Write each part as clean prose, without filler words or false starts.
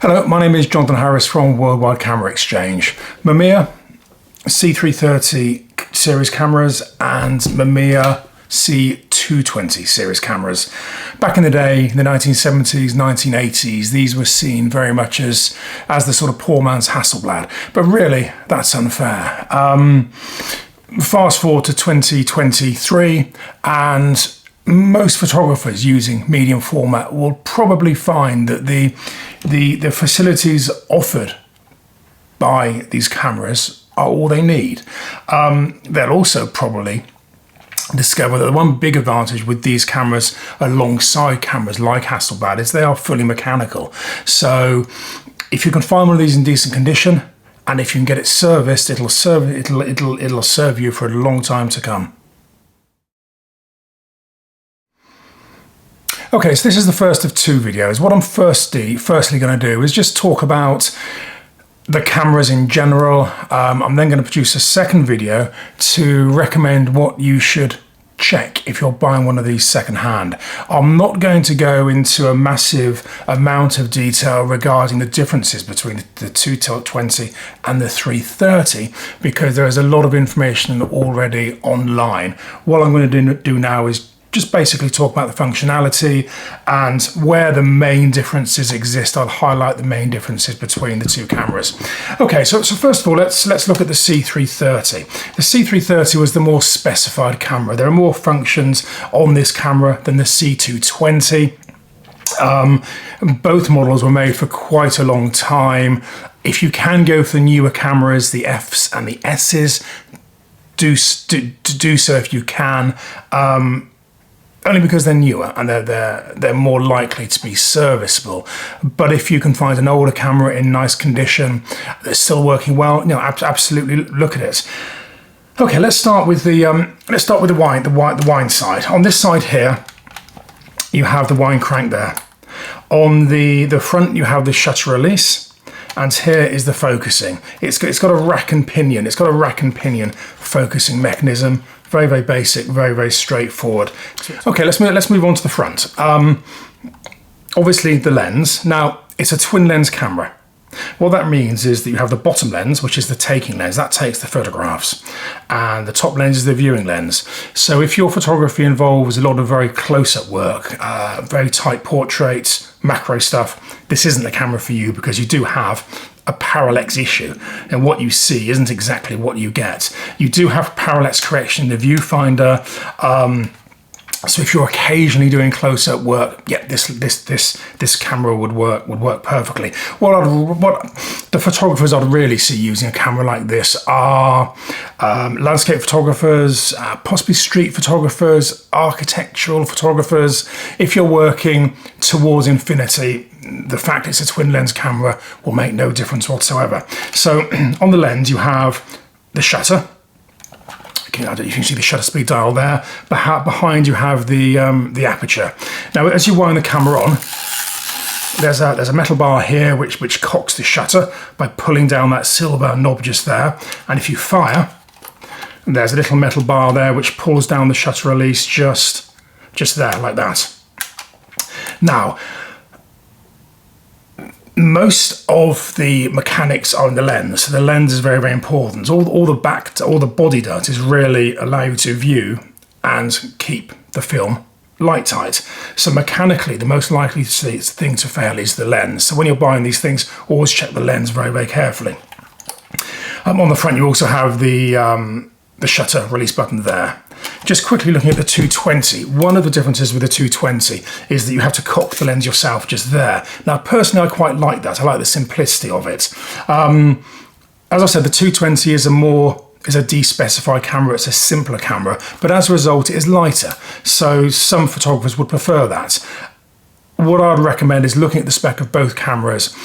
Hello, my name is Jonathan Harris from Worldwide Camera Exchange. Mamiya C330 series cameras and Mamiya C220 series cameras. Back in the day, in the 1970s, 1980s, these were seen very much as the sort of poor man's Hasselblad. But really, that's unfair. Fast forward to 2023 and most photographers using medium format will probably find that the facilities offered by these cameras are all they need. They'll also probably discover that the one big advantage with these cameras alongside cameras like Hasselblad is they are fully mechanical. So if you can find one of these in decent condition and if you can get it serviced, it'll serve you for a long time to come. Okay, so this is the first of two videos. What I'm firstly going to do is just talk about the cameras in general. I'm then going to produce a second video to recommend what you should check if you're buying one of these secondhand. I'm not going to go into a massive amount of detail regarding the differences between the 220 and the 330 because there is a lot of information already online. What I'm going to do now is just basically talk about the functionality and where the main differences exist. I'll highlight the main differences between the two cameras. Okay, so first of all, let's look at the C330. The C330 was the more specified camera. There are more functions on this camera than the C220. Both models were made for quite a long time. If you can go for the newer cameras, the Fs and the Ss, do so if you can. Only because they're newer and they're more likely to be serviceable. But if you can find an older camera in nice condition that's still working well, you know, absolutely look at it. Okay, let's start with the wine side. On this side here, you have the wine crank there. On the front, you have the shutter release. And here is the focusing. It's got a rack and pinion. It's got a rack and pinion focusing mechanism. Very, very basic, very, very straightforward. Okay, let's move on to the front. Obviously the lens. Now, it's a twin lens camera. What that means is that you have the bottom lens, which is the taking lens, that takes the photographs, and the top lens is the viewing lens. So if your photography involves a lot of very close-up work, very tight portraits, macro stuff, this isn't the camera for you because you do have a parallax issue, and what you see isn't exactly what you get. You do have parallax correction in the viewfinder. So if you're occasionally doing close-up work, yeah, this camera would work perfectly. What the photographers I'd really see using a camera like this are landscape photographers, possibly street photographers, architectural photographers. If you're working towards infinity, the fact it's a twin lens camera will make no difference whatsoever. So on the lens, you have the shutter. You can see the shutter speed dial there. Behind you have the aperture. Now, as you wind the camera on, there's a metal bar here which cocks the shutter by pulling down that silver knob just there. And if you fire, there's a little metal bar there which pulls down the shutter release just there, like that. Now, most of the mechanics are in the lens. So the lens is very, very important. All the body does is really allow you to view and keep the film light tight. So mechanically, the most likely thing to fail is the lens. So when you're buying these things, always check the lens very, very carefully. On the front, you also have the shutter release button there. Just quickly looking at the 220, one of the differences with the 220 is that you have to cock the lens yourself just there. Now, personally, I quite like that. I like the simplicity of it. As I said, the 220 is a de-specified camera. It's a simpler camera, but as a result, it is lighter. So some photographers would prefer that. What I'd recommend is looking at the spec of both cameras.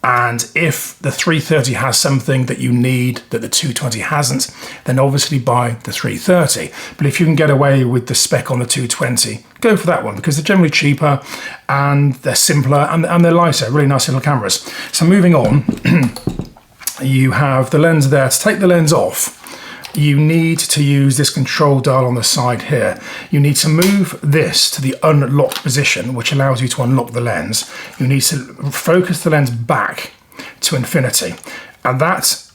And if the 330 has something that you need that the 220 hasn't, then obviously buy the 330. But if you can get away with the spec on the 220, go for that one because they're generally cheaper and they're simpler and they're lighter, really nice little cameras. So moving on, you have the lens there. To take the lens off, you need to use this control dial on the side here. You need to move this to the unlock position, which allows you to unlock the lens. You need to focus the lens back to infinity, and that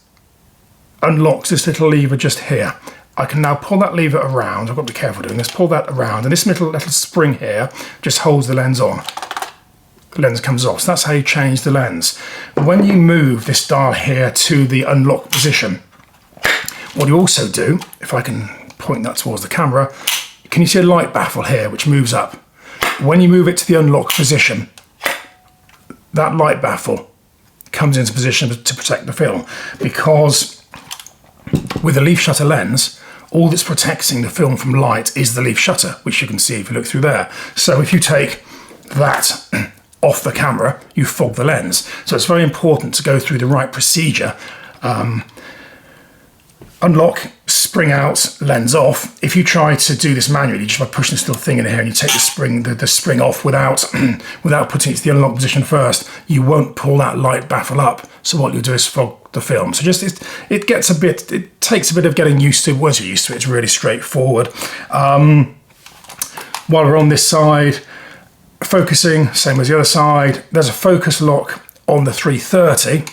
unlocks this little lever just here. I can now pull that lever around. I've got to be careful doing this. Pull that around, and this little spring here just holds the lens on. The lens comes off. So that's how you change the lens. When you move this dial here to the unlock position, what you also do, if I can point that towards the camera, can you see a light baffle here which moves up? When you move it to the unlock position, that light baffle comes into position to protect the film, because with a leaf shutter lens, all that's protecting the film from light is the leaf shutter, which you can see if you look through there. So if you take that off the camera, you fog the lens. So it's very important to go through the right procedure. Unlock, spring out, lens off. If you try to do this manually, just by pushing this little thing in here and you take the spring off without without putting it to the unlock position first, you won't pull that light baffle up. So what you'll do is fog the film. So just it takes a bit of getting used to. Once you're used to it, it's really straightforward. While we're on this side, focusing, same as the other side, there's a focus lock on the 330.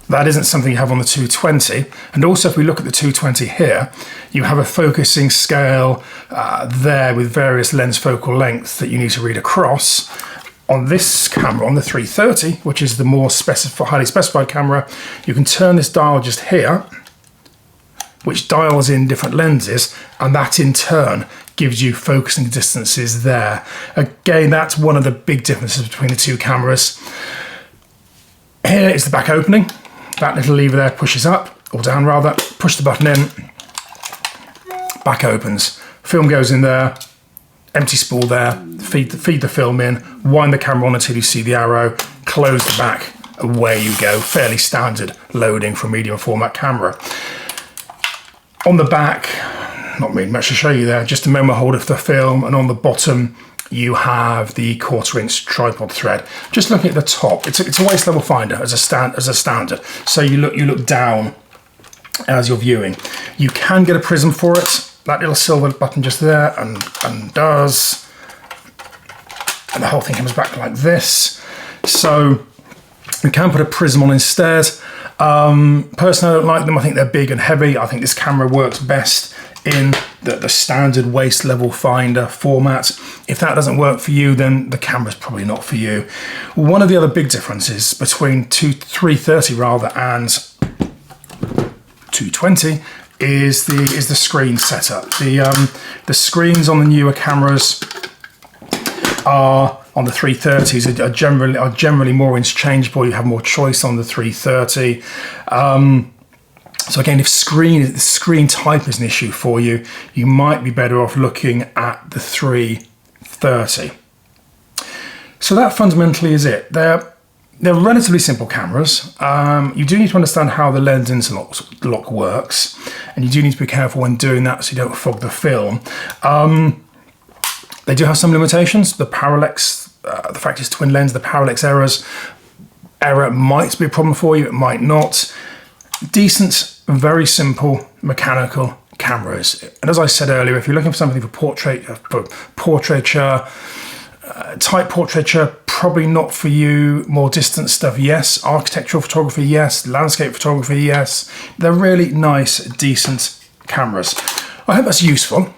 That isn't something you have on the 220. And also, if we look at the 220 here, you have a focusing scale there with various lens focal lengths that you need to read across. On this camera, on the 330, which is the more highly specified camera, you can turn this dial just here, which dials in different lenses, and that in turn gives you focusing distances there. Again, that's one of the big differences between the two cameras. Here is the back opening. That little lever there pushes up, or down rather, push the button in, back opens, film goes in there, empty spool there, feed the film in, wind the camera on until you see the arrow, close the back, away you go. Fairly standard loading for a medium format camera. On the back, not really much to show you there, just a moment hold of the film, and on the bottom you have the 1/4 inch tripod thread. Just looking at the top, it's a waist level finder as a standard. So you look down as you're viewing. You can get a prism for it. That little silver button just there and undoes, and the whole thing comes back like this. So you can put a prism on instead. Personally, I don't like them. I think they're big and heavy. I think this camera works best in the standard waist level finder format. If that doesn't work for you, then the camera's probably not for you. One of the other big differences between 330 rather and 220 is the screen setup. The screens on the newer cameras on the 330s are generally more interchangeable. You have more choice on the 330. So again, if screen type is an issue for you, you might be better off looking at the 330. So that fundamentally is it. They're relatively simple cameras. You do need to understand how the lens interlock works, and you do need to be careful when doing that so you don't fog the film. They do have some limitations. The parallax, the fact it's twin lens, the parallax error might be a problem for you, it might not. Decent, very simple mechanical cameras. And as I said earlier, if you're looking for something for portraiture, type portraiture, probably not for you. More distant stuff, yes. Architectural photography, yes. Landscape photography, yes. They're really nice, decent cameras. I hope that's useful.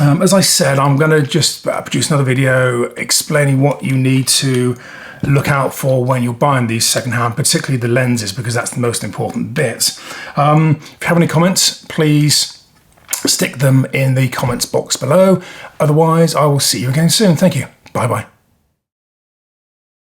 As I said, I'm going to just produce another video explaining what you need to look out for when you're buying these secondhand, particularly the lenses, because that's the most important bit. If you have any comments, please stick them in the comments box below. Otherwise, I will see you again soon. Thank you. Bye-bye.